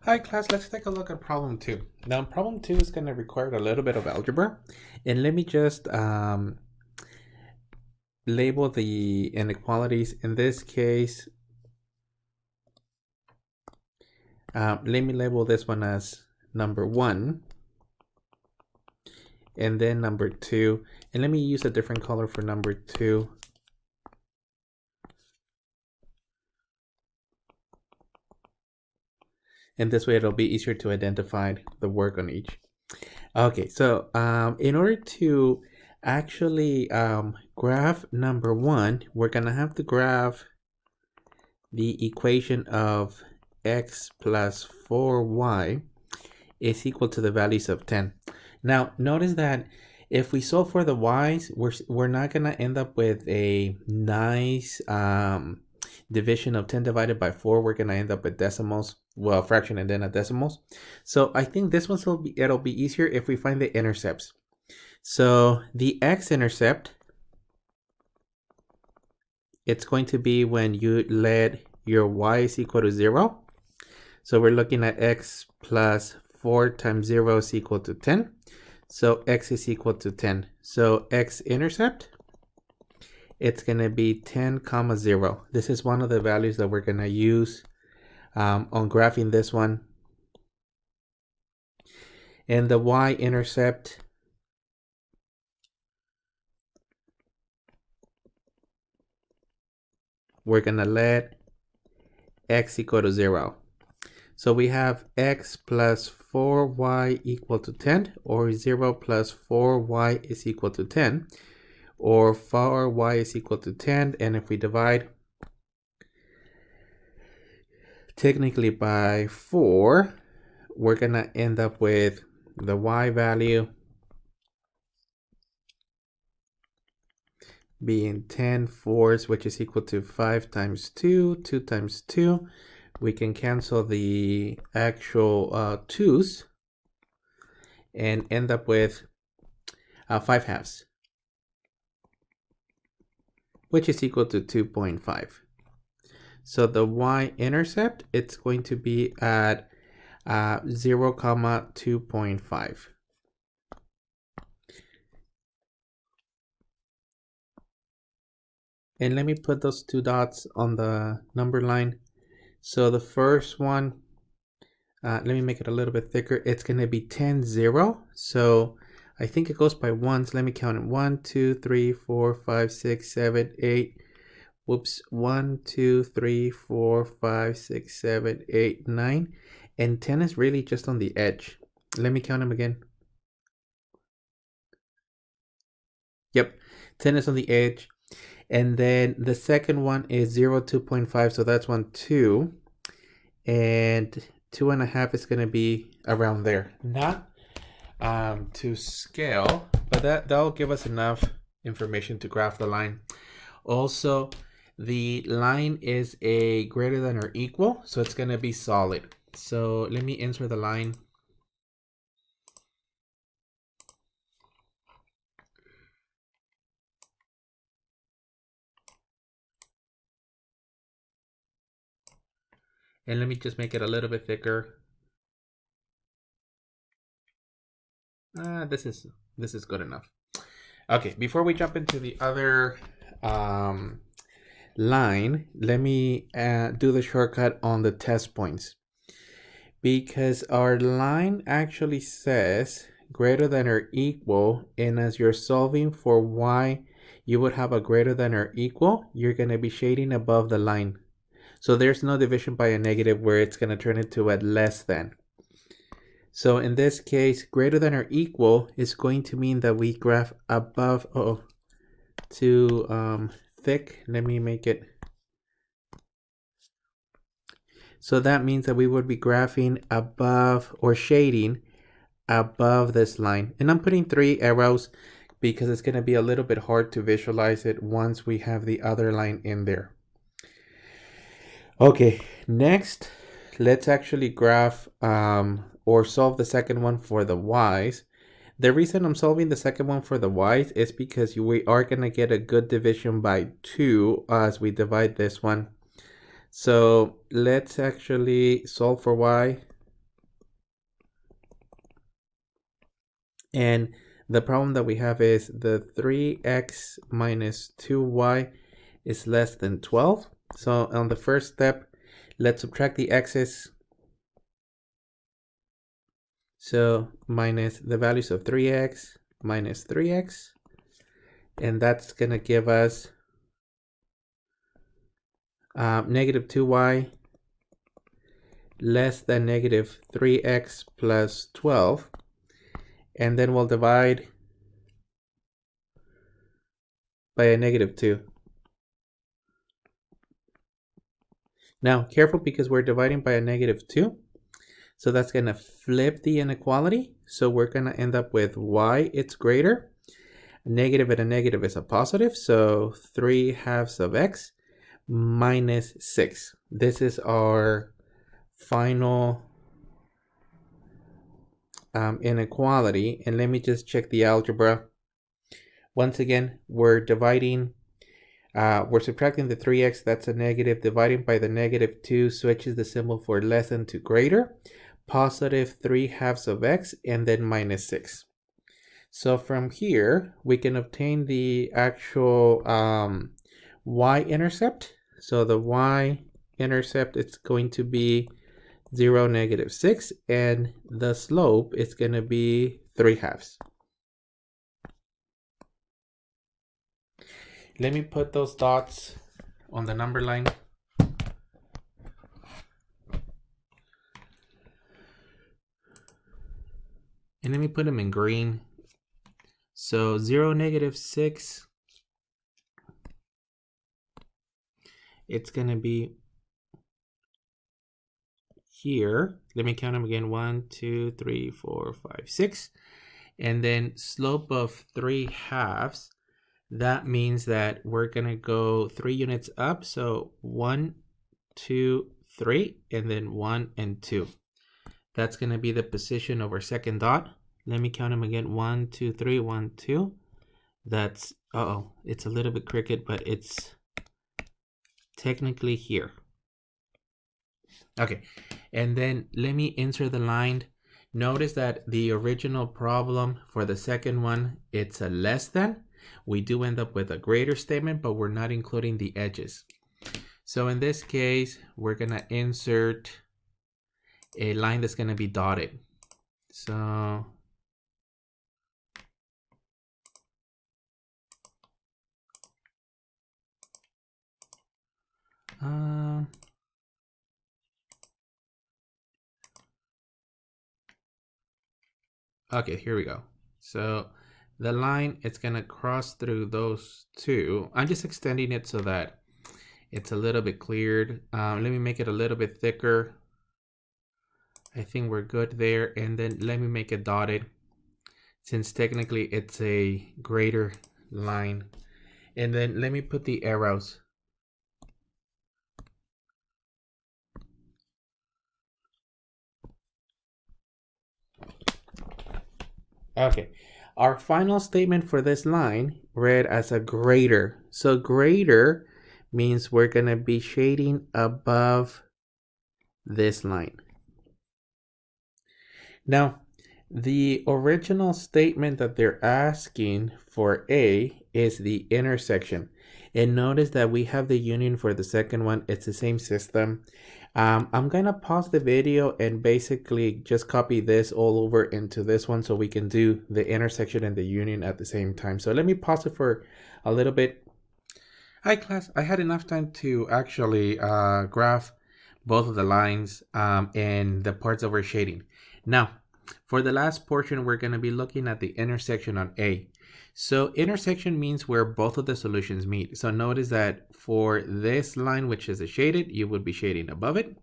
Hi class, let's take a look at problem 2. Now problem 2 is going to require a little bit of algebra, and let me just label the inequalities. In this case, let me label this one as number 1 and then number 2, and let me use a different color for number 2. And this way it'll be easier to identify the work on each. Okay, so in order to actually graph number 1, we're gonna have to graph the equation of x plus 4y is equal to the values of 10. Now notice that if we solve for the y's, we're not gonna end up with a nice division of 10 divided by 4. We're gonna end up with decimals, well, fraction and then a decimals. So I think this one it'll be easier if we find the intercepts. So the x-intercept, it's going to be when you let your y is equal to 0. So we're looking at x plus 4 times 0 is equal to 10. So x is equal to 10. So x-intercept, it's going to be 10 comma 0. This is one of the values that we're going to use on graphing this one. And the y-intercept, we're going to let x equal to 0. So we have x plus 4y equal to 10, or 0 plus 4y is equal to 10, or 4y is equal to 10. And if we divide technically by 4, we're going to end up with the y value being 10 fourths, which is equal to 5 times 2, 2 times 2. We can cancel the actual 2's and end up with 5 halves, which is equal to 2.5. So the y-intercept, it's going to be at 0 comma 2.5. And let me put those 2 dots on the number line. So the first one, let me make it a little bit thicker. It's going to be 10, 0. So I think it goes by ones. Let me count it. 1, 2, 3, 4, 5, 6, 7, 8. Whoops. 1, 2, 3, 4, 5, 6, 7, 8, 9. And 10 is really just on the edge. Let me count them again. Yep. 10 is on the edge. And then the second one is 0, 2.5. So that's 1, 2. And 2.5 is going to be around there. Not to scale, but that'll give us enough information to graph the line. Also, the line is a greater than or equal, so it's going to be solid. So let me insert the line. And let me just make it a little bit thicker. This is good enough. Okay, before we jump into the other line, let me do the shortcut on the test points. Because our line actually says greater than or equal, and as you're solving for y, you would have a greater than or equal. You're going to be shading above the line. So there's no division by a negative where it's going to turn into a less than. So in this case, greater than or equal is going to mean that we graph above, too thick. Let me make it. So that means that we would be graphing above or shading above this line. And I'm putting 3 arrows because it's going to be a little bit hard to visualize it once we have the other line in there. Okay, next, let's actually graph or solve the second one for the y's. The reason I'm solving the second one for the y's is because we are going to get a good division by 2 as we divide this one. So let's actually solve for y. And the problem that we have is the 3x minus 2y is less than 12. So on the first step, let's subtract the x's. So minus the values of 3x minus 3x. And that's going to give us negative 2y less than negative 3x plus 12. And then we'll divide by a negative 2. Now, careful because we're dividing by a negative 2. So that's going to flip the inequality. So we're going to end up with y, it's greater. A negative and a negative is a positive. So 3/2 of x minus 6. This is our final inequality. And let me just check the algebra. Once again, we're dividing, we're subtracting the 3x, that's a negative, dividing by the negative 2 switches the symbol for less than to greater, positive 3/2 of x, and then minus 6. So from here, we can obtain the actual y-intercept. So the y-intercept, it's going to be 0, negative 6, and the slope is going to be 3/2. Let me put those dots on the number line. And let me put them in green. So 0, negative 6, it's going to be here. Let me count them again. 1, 2, 3, 4, 5, 6. And then slope of 3/2. That means that we're going to go 3 units up. So 1, 2, 3, and then 1 and 2. That's going to be the position of our second dot. Let me count them again. 1, 2, 3, 1, 2. That's, it's a little bit crooked, but it's technically here. Okay, and then let me insert the line. Notice that the original problem for the second one, it's a less than. We do end up with a greater statement, but we're not including the edges. So in this case, we're going to insert a line that's going to be dotted. So okay, here we go. So the line, it's going to cross through those two. I'm just extending it so that it's a little bit cleared. Let me make it a little bit thicker. I think we're good there. And then let me make it dotted, since technically it's a greater line. And then let me put the arrows. Okay, our final statement for this line read as a greater. So greater means we're going to be shading above this line. Now, the original statement that they're asking for A is the intersection. And notice that we have the union for the second one. It's the same system. I'm going to pause the video and basically just copy this all over into this one so we can do the intersection and the union at the same time. So let me pause it for a little bit. Hi class, I had enough time to actually graph both of the lines and the parts that we're shading. Now, for the last portion, we're going to be looking at the intersection on A. So intersection means where both of the solutions meet. So notice that for this line, which is a shaded, you would be shading above it.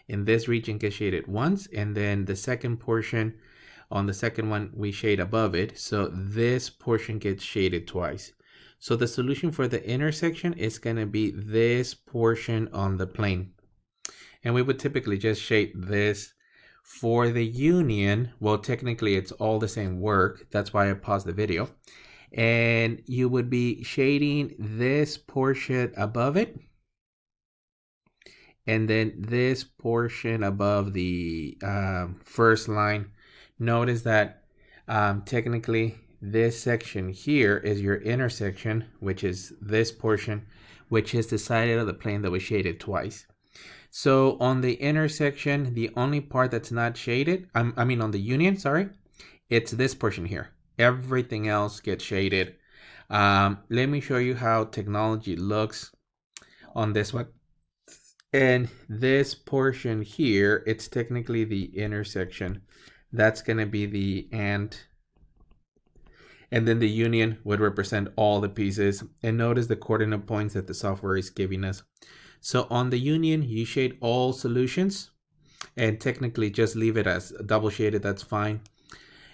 In this region gets shaded once, and then the second portion on the second one, we shade above it. So this portion gets shaded twice. So the solution for the intersection is going to be this portion on the plane. And we would typically just shade this. For the union, well, technically it's all the same work. That's why I paused the video. And you would be shading this portion above it. And then this portion above the first line. Notice that Technically, this section here is your intersection, which is this portion, which is the side of the plane that was shaded twice. So on the intersection, the only part that's not shaded, I mean on the union, sorry, it's this portion here. Everything else gets shaded. Let me show you how technology looks on this one. And this portion here, it's technically the intersection. That's going to be the and then the union would represent all the pieces. And notice the coordinate points that the software is giving us. So on the union, you shade all solutions and technically just leave it as double shaded. That's fine.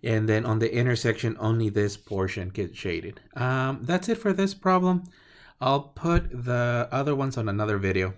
And then on the intersection, only this portion gets shaded. That's it for this problem. I'll put the other ones on another video.